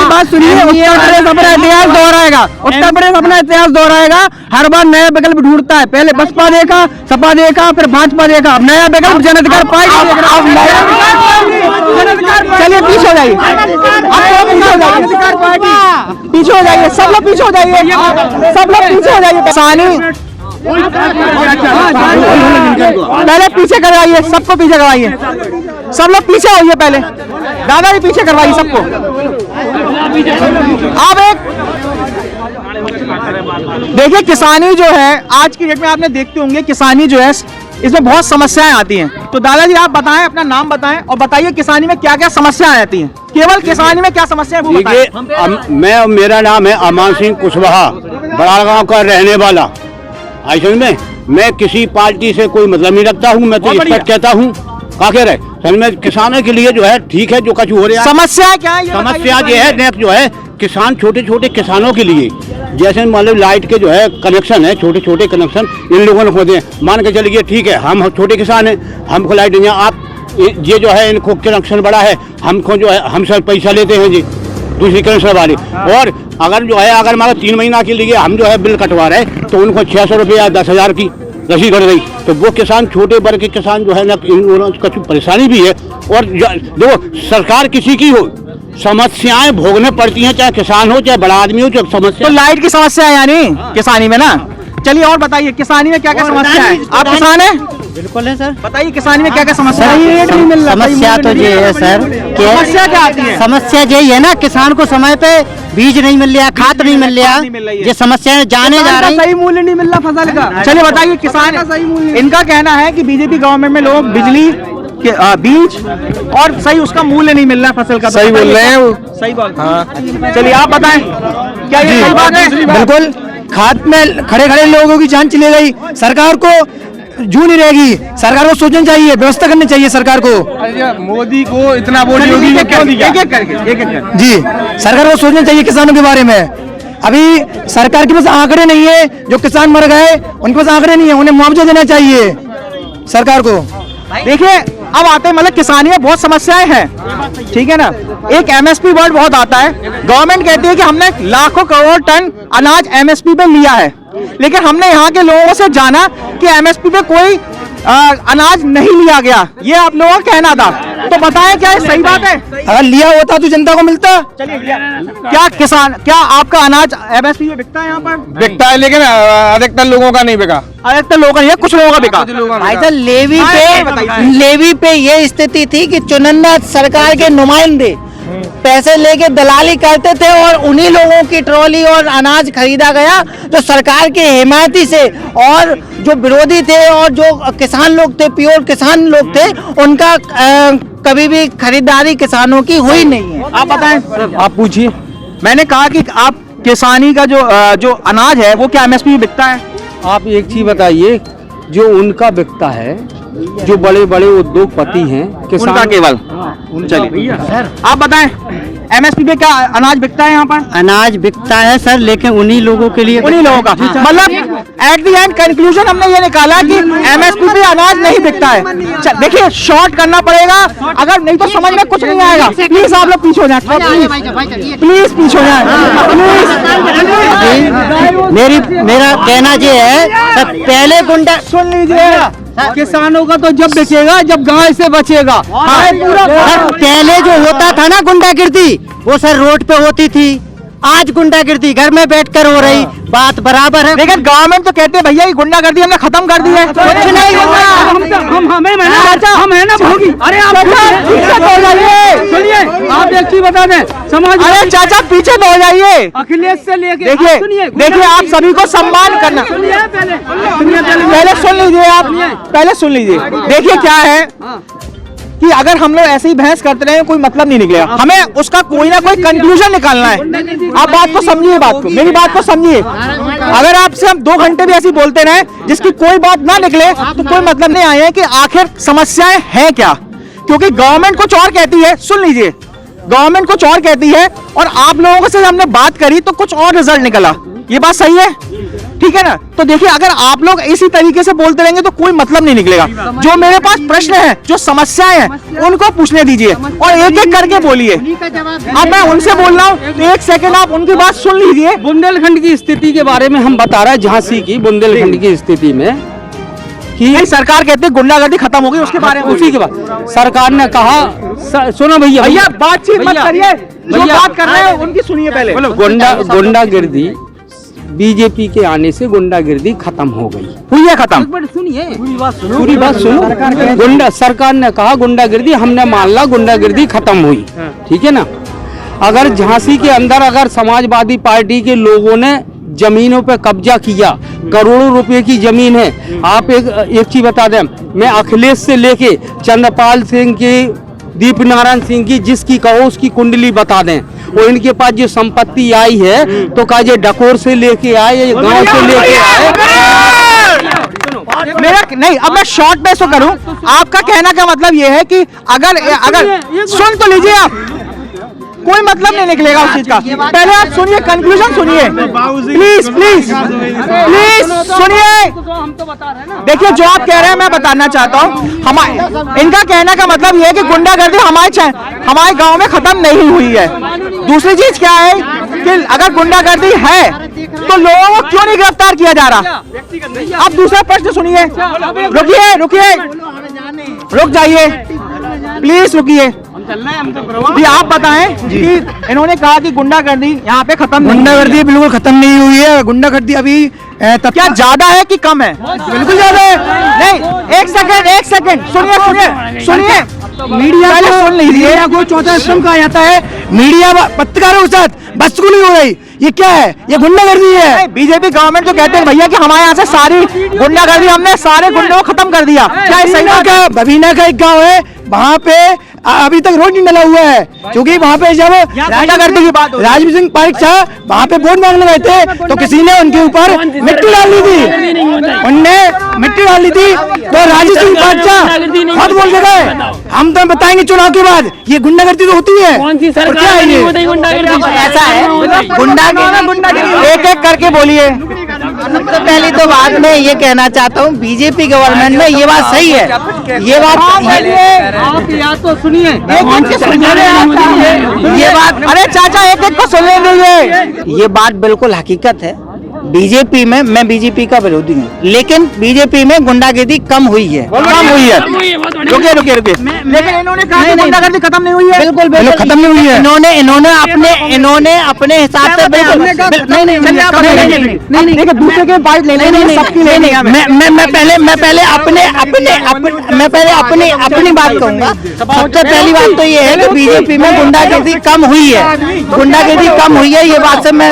बात सुनिए, उत्तर प्रदेश अपना इतिहास दोहराएगा, उत्तर प्रदेश अपना इतिहास दोहराएगा, हर बार नया विकल्प ढूंढता है। पहले बसपा देखा, सपा देखा, फिर भाजपा देखा, अब नया विकल्प जन अधिकार पार्टी। चलिए पीछे हो जाइए, पीछे हो जाइए, सब लोग पीछे हो जाइए, सब लोग पीछे हो जाइए। सानी पहले पीछे करवाइए, सबको पीछे करवाइए, सब लोग पीछे होइए। पहले दादाजी पीछे करवाइए सबको। अब एक देखिए, किसानी जो है आज की डेट में आपने देखते होंगे, किसानी जो है इसमें बहुत समस्याएं आती हैं। तो दादाजी आप बताएं, अपना नाम बताएं और बताइए किसानी में क्या क्या समस्याएं आती हैं, केवल किसानी में क्या समस्या है वो बताएं। मेरा नाम है अमान सिंह कुशवाहा, बड़ा गांव का रहने वाला। ऐसे में मैं किसी पार्टी से कोई मतलब नहीं रखता हूँ, मैं तो इस पर कहता हूँ क्या कह रहे सर, में किसानों के लिए जो है ठीक है, जो कुछ हो रहा है। समस्या क्या है? समस्या ये है, जो है किसान, छोटे छोटे किसानों के लिए जैसे मतलब लाइट के जो है कनेक्शन है, छोटे छोटे कनेक्शन इन लोगों ने खोदे। मान के चलिए ठीक है, हम छोटे किसान हैं, हमको लाइट नहीं है, आप ये जो है इनको कनेक्शन बड़ा है, हमको जो है हमसे पैसा लेते हैं जी दूसरी कनेक्शन वाले। और अगर जो है अगर हमारा 3 महीना के लिए हम जो है बिल कटवा रहे तो उनको 600 रुपये या 10,000 की रसीद कर गई। तो वो किसान, छोटे वर्ग के किसान जो है ना, उनका परेशानी भी है। और देखो सरकार किसी की हो, समस्याएं भोगने पड़ती हैं, चाहे किसान हो चाहे बड़ा आदमी हो, चाहे समस्या। तो लाइट की समस्या है यानी किसानी में ना। चलिए और बताइए किसानी में क्या क्या समस्या है। आप किसान हैं? बिल्कुल है सर। बताइए किसानी में क्या क्या समस्या है। समस्या तो ये है सर कि समस्या क्या आती है? समस्या यही है ना, किसान को समय पे बीज नहीं मिल रहा, खाद नहीं मिल रहा, ये समस्याएं जाने जा रही। सही मूल्य नहीं मिल रहा फसल का। चलिए बताइए किसान, इनका कहना है कि बीजेपी गवर्नमेंट में लोग बिजली के बीज और सही उसका मूल्य नहीं मिल रहा फसल का। सही बोल रहे हैं वो। सही बोल। हाँ चलिए आप बताएं क्या ये सही बात है? बिल्कुल, खाद में खड़े खड़े लोगों की जान चली गई। सरकार को जू नहीं रहेगी, सरकार को सोचना चाहिए, व्यवस्था करनी चाहिए सरकार को। मोदी को इतना वोट योगी ने क्यों दिया? एक जी, सरकार को सोचना चाहिए किसानों के बारे में। अभी सरकार के पास आंकड़े नहीं है, जो किसान मर गए उनके पास आंकड़े नहीं है, उन्हें मुआवजा देना चाहिए सरकार को। देखिए अब आते हैं, मतलब किसानी में बहुत समस्याएं हैं, ठीक है ना। एक एमएसपी वर्ड बहुत आता है। गवर्नमेंट कहती है कि हमने लाखों करोड़ टन अनाज एमएसपी पे लिया है, लेकिन हमने यहाँ के लोगों से जाना कि एमएसपी पे कोई अनाज नहीं लिया गया, ये आप लोगों का कहना था। तो बताएं क्या ये सही बात है? अगर लिया होता तो जनता को मिलता। क्या आपका अनाज एमएसपी पे बिकता है यहाँ पर? बिकता है, लेकिन अधिकतर लोगों का नहीं बिका। अधिकतर लोगों का नहीं है, कुछ लोगों का बिका। भाई साहब लेवी पे ये स्थिति थी कि चुनिंदा सरकार के नुमाइंदे पैसे लेके दलाली करते थे और उन्हीं लोगों की ट्रॉली और अनाज खरीदा गया जो सरकार के हिमायती से, और जो विरोधी थे और जो किसान लोग थे, प्योर किसान लोग थे, उनका कभी भी खरीदारी किसानों की हुई नहीं है। आप बताएं। आप पूछिए। मैंने कहा कि आप किसानी का जो अनाज है वो क्या एमएसपी में बिकता है? आप एक चीज बताइए, जो उनका बिकता है, जो बड़े बड़े उद्योगपति हैं, किसान उनका केवल। चलिए आप बताएं एमएसपी पे क्या अनाज बिकता है यहाँ पर? अनाज बिकता है सर, लेकिन उन्हीं लोगों के लिए, उन्हीं लोगों का। मतलब एट द एंड कंक्लूजन हमने ये निकाला कि एमएसपी पे अनाज नहीं बिकता है। देखिए शॉर्ट करना पड़ेगा, अगर नहीं तो समझ में कुछ नहीं आएगा। प्लीज आप लोग पीछे हो जाए, प्लीज पीछे हो जाए, मेरा कहना ये है सर, पहले गुंडा सुन लीजिए, किसानों का तो जब बचेगा जब गाय से बचेगा। सर पहले जो होता था ना गुंडागिर्दी, वो सर रोड पे होती थी, आज गुंडागिर्दी घर में बैठकर हो रही, बात बराबर है। लेकिन गवर्नमेंट तो कहते हैं भैया ये गुंडागर्दी हमने खत्म कर दी है। कुछ नहीं होगा, हम है ना भोगी। अरे आप पीछे तो हो जाइए, सुनिए, आप एक चीज बता दें, समाज। अरे चाचा पीछे तो हो जाइए। अखिलेश से लेके देखिए आप सभी को सम्मान करना। पहले सुन लीजिए, आप पहले सुन लीजिए। देखिए क्या है कि अगर हम लोग ऐसे ही बहस करते रहे कोई मतलब नहीं निकलेगा, हमें उसका कोई ना कोई कंक्लूजन निकालना है। आप बात को समझिए, बात को, मेरी बात को समझिए। अगर आपसे हम 2 घंटे भी ऐसी बोलते रहे जिसकी कोई बात ना निकले तो कोई मतलब नहीं आए कि आखिर समस्याएं हैं क्या, क्योंकि गवर्नमेंट कुछ और कहती है। सुन लीजिए, गवर्नमेंट कुछ और कहती है और आप लोगों से हमने बात करी तो कुछ और रिजल्ट निकला। ये बात सही है, ठीक है ना। तो देखिए अगर आप लोग इसी तरीके से बोलते रहेंगे तो कोई मतलब नहीं निकलेगा। जो मेरे पास प्रश्न है, जो समस्याएं हैं, उनको पूछने दीजिए और एक एक करके बोलिए। अब मैं उनसे बोल रहा हूँ तो 1 सेकंड आप उनकी बात सुन लीजिए। बुंदेलखंड की स्थिति के बारे में हम बता रहे हैं, झांसी की बुंदेलखंड की स्थिति में कि सरकार कहती है गुंडागर्दी खत्म होगी, उसके बारे में उसी के बाद सरकार ने कहा, सुनो भैया बातचीत मत करिए, जो बात कर रहे हैं उनकी सुनिए पहले। गुंडागिर्दी बीजेपी के आने से गुंडागिर्दी खत्म हो गई, हुई है खत्म। सुनिए पूरी बात सुनो। गुंडा सरकार ने कहा गुंडागिर्दी, हमने मान ला गुंडागिर्दी खत्म हुई, ठीक है ना। अगर झांसी के अंदर अगर समाजवादी पार्टी के लोगों ने जमीनों पे कब्जा किया, करोड़ों रुपए की जमीन है। आप एक चीज बता दें, मैं अखिलेश से लेके चंद्रपाल सिंह की, दीप नारायण सिंह की, जिसकी कहो उसकी कुंडली बता दें, और इनके पास जो संपत्ति आई है तो का ये डकोर से लेके आए, ये गांव से लेके आए। मेरा नहीं, अब मैं शॉर्ट में इसको करूं। आपका कहना का मतलब ये है कि अगर सुन तो लीजिए आप, कोई मतलब नहीं निकलेगा उस चीज का। पहले आप सुनिए, कंक्लूजन सुनिए प्लीज प्लीज प्लीज सुनिए। देखिए जो आप कह रहे हैं मैं बताना चाहता हूँ, हमारे इनका कहने का मतलब ये है कि गुंडागर्दी हमारे गांव में खत्म नहीं हुई है। दूसरी चीज क्या है कि अगर गुंडागर्दी है तो लोगों को क्यों नहीं गिरफ्तार किया जा रहा? आप दूसरा प्रश्न सुनिए। रुकिए रुकिए, रुक जाइए प्लीज, रुकिए। जी आप बताएं कि इन्होंने कहा कि गुंडागर्दी यहाँ पे खत्म नहीं, गुंडागर्दी बिल्कुल खत्म नहीं हुई है। गुंडागर्दी अभी तब क्या ज्यादा है कि कम है? बिल्कुल ज्यादा है। नहीं, एक सेकंड सुनिए सुनिए सुनिए, मीडिया पहले सुन लीजिए। मीडिया को चौथा स्तंभ कहा जाता है। मीडिया पत्रकारों के साथ बदसलूकी हो रही, ये क्या है? ये गुंडागर्दी है। बीजेपी गवर्नमेंट जो कहते हैं भैया कि हमारे यहाँ से सारी गुंडागर्दी, हमने सारे गुंडों को खत्म कर दिया, क्या सही बात है? बबीना का एक गाँव है, वहाँ पे अभी तक रोड नहीं डला हुआ है, क्योंकि वहाँ पे जब गुंडागर्दी की बात राजवीर सिंह पारिक था, वहाँ पे वोट मांगने गए थे तो किसी ने उनके ऊपर मिट्टी डाल दी थी, उनने मिट्टी डाल दी थी तो राजवीर सिंह पारिक बहुत बोल के गए। हम तो बताएंगे चुनाव के बाद, ये गुंडागर्दी तो होती है। कौन सी सरकार क्या है ये? ऐसा है गुंडागर्दी, एक एक करके बोलिए। सबसे पहली तो बात मैं ये कहना चाहता हूँ, बीजेपी गवर्नमेंट में ये बात सही है, ये बात आप या तो सुनिए, ये बात, अरे चाचा एक एक को सुन लेंगे। ये बात बिल्कुल हकीकत है। बीजेपी में, मैं बीजेपी का विरोधी हूँ, लेकिन बीजेपी में गुंडागर्दी कम हुई है, कम हुई है। रुकिए रुकिए रुकिए, लेकिन इन्होंने कहा कि गुंडागर्दी खत्म नहीं हुई है। बिल्कुल बिल्कुल खत्म नहीं हुई है। इन्होंने अपने हिसाब से बिल्कुल नहीं, देखिए दूसरे के बाइट ले लेंगे, सबकी ले लेंगे। मैं पहले अपनी बात कहूंगा। सबसे पहली बात तो ये है कि बीजेपी में गुंडागर्दी कम हुई है, गुंडागर्दी कम हुई है, ये बात से मैं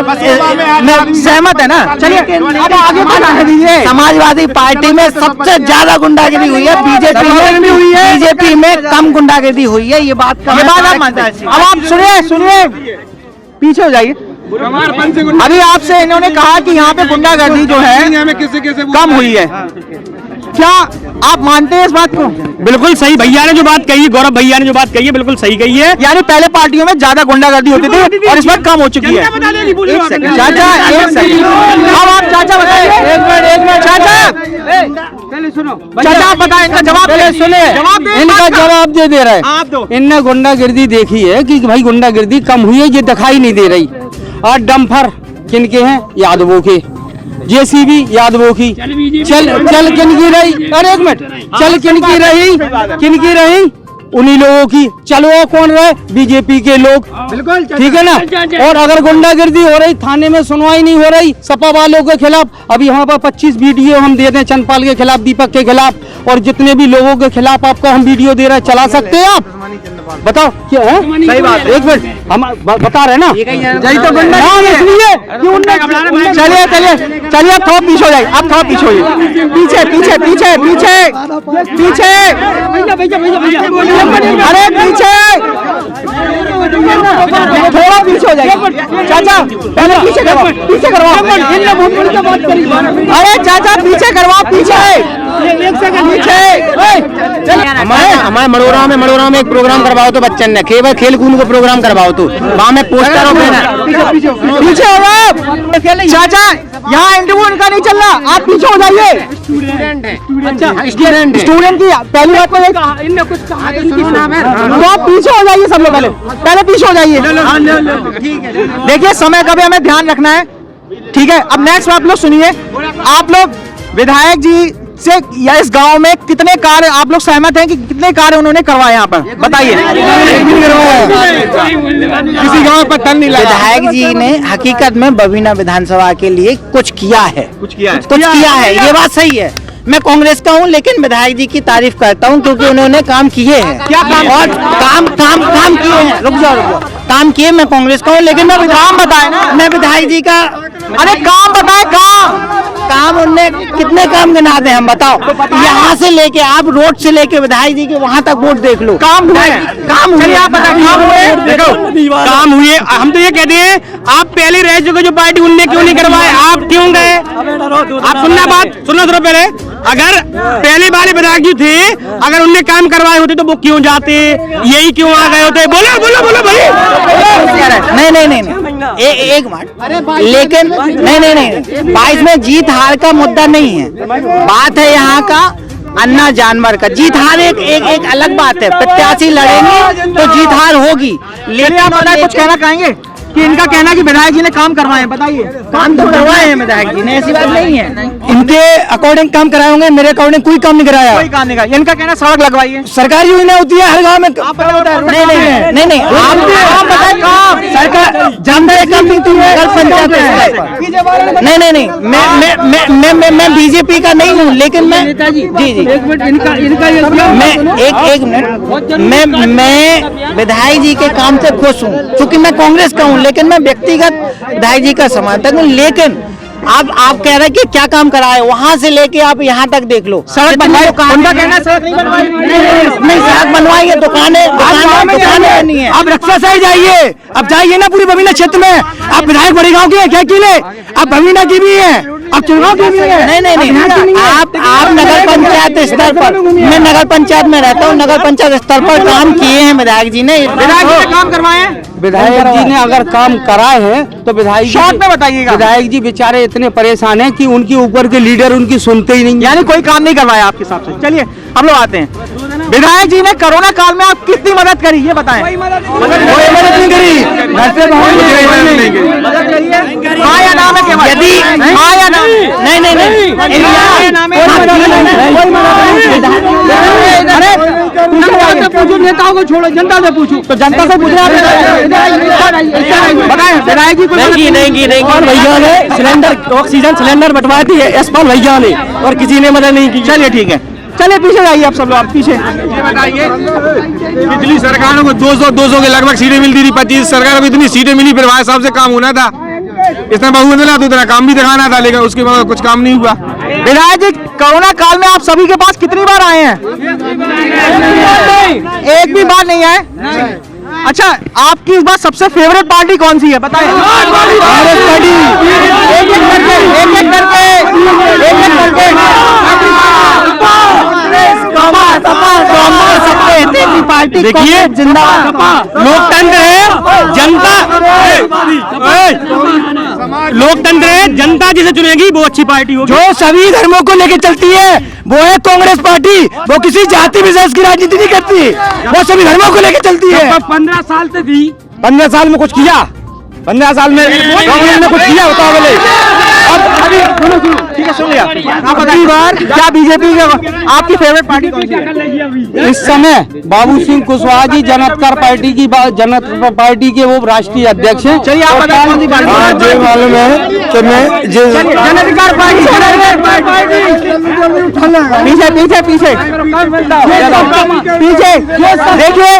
सहमत है ना। चलिए अब आगे बढ़ा दीजिए। समाजवादी पार्टी में सबसे ज्यादा गुंडागर्दी हुई है, बीजेपी में कम गुंडागर्दी हुई है, ये बात आप मानते हैं। अब आप सुनिए, पीछे हो जाइए। अभी आपसे इन्होंने कहा कि यहाँ पे गुंडागर्दी जो है कम हुई है, क्या आप मानते हैं इस बात को? बिल्कुल सही भैया ने जो बात कही है, गौरव भैया ने जो बात कही है बिल्कुल सही कही है। यानी पहले पार्टियों में ज्यादा गुंडागर्दी होती थी और इस बार कम हो चुकी है। एक सेकंड चाचा, एक सेकंड, अब आप चाचा बताइए। एक मिनट चाचा, पहले सुनो चाचा आप बताएं, इनका जवाब सुने, इनका जवाब दे रहा है। आप दो। इनने गुंडागर्दी देखी है कि भाई गुंडागर्दी कम हुई है, ये दिखाई नहीं दे रही। और डंपर किनके हैं? यादवों के। जेसीबी यादवों की। चल किनकी रही? अरे एक मिनट, चल किनकी रही? उन्हीं लोगों की। चलो कौन रहे? बीजेपी के लोग। बिल्कुल ठीक है ना। और अगर गुंडागर्दी हो रही, थाने में सुनवाई नहीं हो रही सपा वालों के खिलाफ, अभी यहाँ पर 25 वीडियो हम दे दें चंदपाल के खिलाफ, दीपक के खिलाफ, और जितने भी लोगों के खिलाफ आपको हम वीडियो दे रहे हैं, चला सकते हैं आप? बताओ क्या है? सही बात। एक मिनट, हम बता रहे ना, यही तो इसलिए। चलिए आप थोड़ा पीछे हो जाइए, आप थोड़ा पीछे होइए, पीछे पीछे पीछे पीछे पीछे, अरे पीछे थोड़ा पीछे हो जाइए। चाचा पहले पीछे करवाओ। अरे चाचा पीछे करवाओ, पीछे हमारे मड़ोरा में एक प्रोग्राम करवाओ तो बच्चन ने केवल खेल कूद को प्रोग्राम करवाओ तो वहाँ में पोस्टर पीछे हो आप। चाचा यहाँ इंटरव्यू इनका नहीं चल रहा, आप पीछे हो जाइए। स्टूडेंट की पहली बात तो आप पीछे हो जाइए, सब लोग पहले पीछे हो जाइए। देखिए समय का भी हमें ध्यान रखना है, ठीक है। अब नेक्स्ट आप लोग सुनिए, आप लोग विधायक जी से या इस गांव में कितने कार्य आप लोग सहमत हैं कि कितने कार्य उन्होंने करवाए यहाँ पर? बताइए। किसी गांव पर तन नहीं लगा। विधायक जी ने हकीकत में बबीना विधानसभा के लिए कुछ किया है, ये बात सही है। मैं कांग्रेस का हूँ लेकिन विधायक जी की तारीफ करता हूँ क्योंकि उन्होंने काम किए हैं। क्या काम? और काम किए हैं। रुक जाओ काम किए। मैं कांग्रेस का हूँ लेकिन मैं काम बताए ना, मैं विधायक जी का। अरे काम बताए, काम उनने कितने काम गिना दे हम बताओ। यहाँ से लेके आप रोड से लेके विधायक जी के वहाँ तक वोट देख लो। काम हुए, काम हुए। आप बताइए। देखो काम हुए, हम तो ये कहते हैं आप पहले रह चुके जो पार्टी, उनने क्यों नहीं करवाए, आप क्यों गए? आप सुनना थोड़ा पहले। अगर पहले वाले विधायक जी थे, अगर उनने काम करवाए होते तो वो क्यों जाते? यही क्यों आ गए होते? बोलो बोलो बोलो भाई। एक मिनट, लेकिन नहीं 22 में जीत हार का मुद्दा नहीं है, बात है यहाँ का अन्ना जानवर का। जीत हार एक अलग बात है, प्रत्याशी लड़ेंगे तो जीत हार होगी, लेकिन आप कुछ कहना चाहेंगे कि इनका कहना है कि विधायक जी ने काम करवाए हैं, बताइए। काम तो करवाए हैं विधायक जी ने, ऐसी बात नहीं है। इनके अकॉर्डिंग काम कराए होंगे, मेरे अकॉर्डिंग कोई काम नहीं कराया। कोई काम नहीं कराया। इनका कहना सड़क लगवाई है, सरकारी योजना होती है हर गांव में। नहीं आप बताएं काम सरकार जानदार काम नहीं थी, नगर पंचायत स्तर पर। नहीं मैं बीजेपी का नहीं हूँ, लेकिन मैं जी मैं एक मिनट, मैं विधायक जी के काम से खुश हूँ, क्योंकि मैं कांग्रेस का हूँ, लेकिन मैं व्यक्तिगत विधायक जी का समर्थक हूँ। लेकिन आप कह रहे हैं कि क्या काम कराए, वहाँ से लेके आप यहाँ तक देख लो, सड़क बनवाई, उनका कहना सड़क नहीं बनवाई, नहीं सड़क बनवाई है, दुकानें बनी है। आप रक्षा साइड जाइए, अब जाइए ना पूरी बबीना क्षेत्र में। आप विधायक बड़े गांव के हैं क्या किले, आप बबीना की भी है, आप चुनाव की भी है। नहीं आप नगर पंचायत स्तर पर, मैं नगर पंचायत में रहता हूँ, नगर पंचायत स्तर पर काम किए हैं विधायक जी ने। विधायक जी ने काम करवाए हैं, विधायक जी ने अगर काम कराए हैं तो विधायक शॉर्ट में बताइएगा। विधायक जी बेचारे इतने परेशान हैं कि उनके ऊपर के लीडर उनकी सुनते ही नहीं, यानी कोई काम नहीं करवाया आपके हिसाब से। चलिए हम लोग आते हैं, विधायक जी ने कोरोना काल में आप कितनी मदद करी ये बताएं। कोई मदद नहीं करी, मदद करी है, हाँ या नाम है केवल, यदि हाँ या नाम, पूछो नेताओं को छोड़ो, जनता से पूछो। तो जनता से पूछ रहे बताएं विधायक जी को। नहीं और भैया ने सिलेंडर ऑक्सीजन सिलेंडर बंटवाए थे यशपाल भैया ने, और किसी ने मदद नहीं की। चलिए ठीक है, चलिए पीछे जाइए आप सब लोग, आप पीछे। पिछली सरकारों को 200 के लगभग सीटें मिलती थी, 25 सरकारों को इतनी सीटें मिली, फिर भाई साहब से काम होना था, इतना बहुमत मिला तो इतना काम भी दिखाना था, लेकिन उसके बाद कुछ काम नहीं हुआ। विधायक जी कोरोना काल में आप सभी के पास कितनी बार आए हैं? एक भी बार नहीं आए। अच्छा, आपकी इस बार सबसे फेवरेट पार्टी कौन सी है बताएं? कांग्रेस पार्टी। एक एक करके पार्टी देखिए जिंदाबाद। लोकतंत्र है, लोकतंत्र है, जनता जिसे चुनेगी वो अच्छी पार्टी होगी। जो सभी धर्मों को लेकर चलती है वो है कांग्रेस पार्टी। वो किसी जाति विशेष की राजनीति नहीं करती, वो सभी धर्मों को लेकर चलती है। 15 साल से थी, 15 साल में कुछ किया, 15 साल में कांग्रेस ने कुछ किया बताओ बोले। ठीक है, सुन लिया। आप अगली बार क्या बीजेपी आपकी फेवरेट पार्टी कौन सी है? इस समय बाबू सिंह कुशवाहा जी जनअधिकार पार्टी की जनअधिकार पार्टी के वो राष्ट्रीय अध्यक्ष हैं। चलिए आप बताएं कौन सी पार्टी? जो मालूम है कि मैं जनअधिकार पार्टी। पीछे पीछे पीछे पीछे देखिए,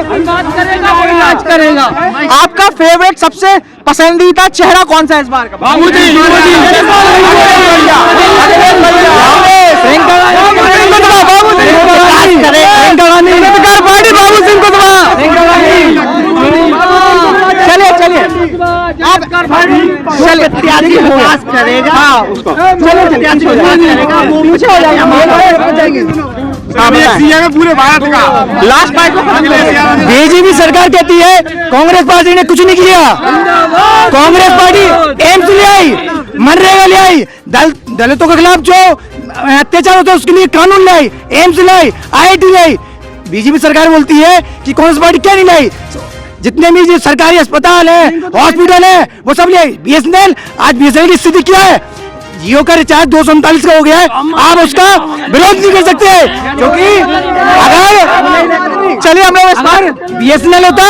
आपका फेवरेट सबसे पसंदीदा चेहरा कौन सा है इस बार का? चलिए चलिए चलिए विकास करेगा। हाँ उसको पीछे हो जाएगा पूरे भारत का लास्ट पार्ट। बीजेपी सरकार कहती है कांग्रेस पार्टी ने कुछ नहीं किया। कांग्रेस पार्टी एम्स ले आई, मनरेगा ले आई, दलितों के खिलाफ जो अत्याचार होता है उसके लिए कानून ले आई, एम्स ले आई, IIT ले आई। बीजेपी सरकार बोलती है कि कांग्रेस पार्टी क्या नहीं लाई, जितने भी जो सरकारी अस्पताल है, हॉस्पिटल है, वो सब ले आई। BSNL, आज BSNL की स्थिति क्या है? जियो का रिचार्ज 239 का हो गया है, आप उसका विरोध नहीं कर सकते, क्योंकि अगर चलिए हम लोग इस बार BSNL होता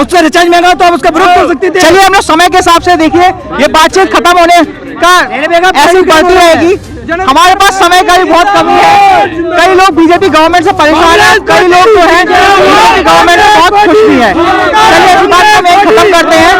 उसका रिचार्ज महंगा तो आप उसका विरोध कर सकते थे। चलिए हम लोग समय के हिसाब से देखिए, ये बातचीत खत्म होने का ऐसी बढ़ती रहेगी। हमारे पास समय का भी बहुत कमी है। कई लोग बीजेपी गवर्नमेंट से परेशान हैं, कई लोग जो है बीजेपी गवर्नमेंट से बहुत खुश भी हैं। चलिए इस बात को हम खत्म करते हैं।